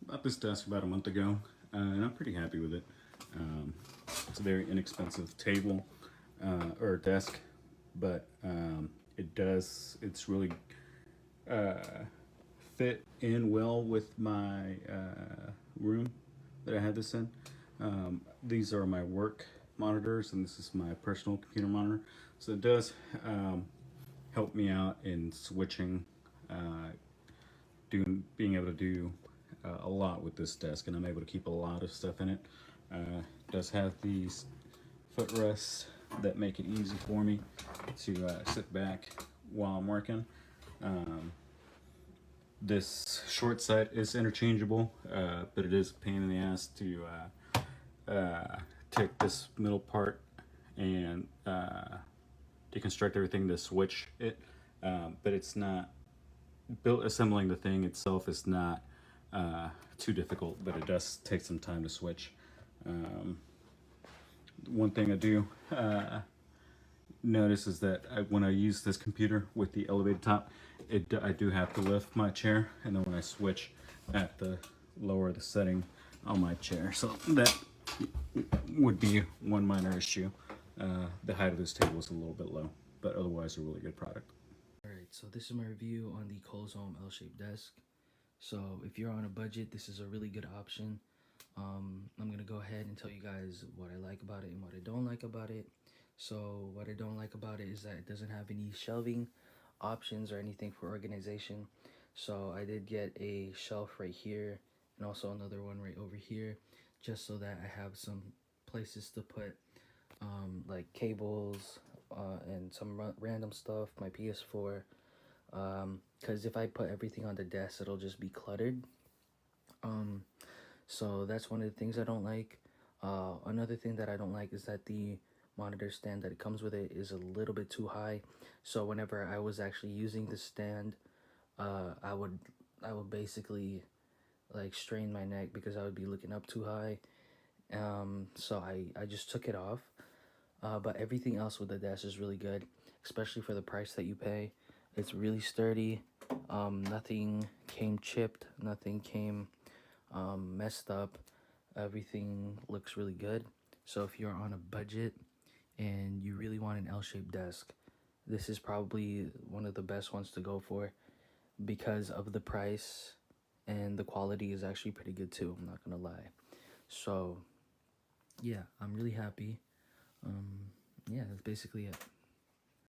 bought this desk about a month ago, and I'm pretty happy with it. It's a very inexpensive table or desk, but it's really uh, fit in well with my room that I had this in. These are my work monitors, and this is my personal computer monitor. So it does help me out in switching, being able to do a lot with this desk, and I'm able to keep a lot of stuff in it. It does have these footrests that make it easy for me to sit back while I'm working. Um, this short side is interchangeable, but it is a pain in the ass to take this middle part and deconstruct everything to switch it. But it's not assembling the thing itself is not too difficult, but it does take some time to switch. Um, One thing I do notice is that when I use this computer with the elevated top, I do have to lift my chair, and then when I switch, I have to lower the setting on my chair. So that would be one minor issue. The height of this table is a little bit low, but otherwise a really good product. Alright, so this is my review on the Coleshome L-shaped desk. So if you're on a budget, this is a really good option. I'm gonna go ahead and tell you guys what I like about it and what I don't like about it. So what I don't like about it is that it doesn't have any shelving options or anything for organization. So I did get a shelf right here and also another one right over here, just so that I have some places to put like cables and some random stuff, my PS4. Because if I put everything on the desk, it'll just be cluttered. Um, so that's one of the things I don't like. Another thing that I don't like is that the monitor stand that it comes with it is a little bit too high. So whenever I was actually using the stand, I would basically like strain my neck because I would be looking up too high. So I just took it off. But everything else with the desk is really good, especially for the price that you pay. It's really sturdy. Nothing came chipped. Nothing came messed up. Everything looks really good. So if you're on a budget and you really want an L-shaped desk, this is probably one of the best ones to go for because of the price, and the quality is actually pretty good too, I'm not gonna lie. So yeah, I'm really happy. Yeah, that's basically it.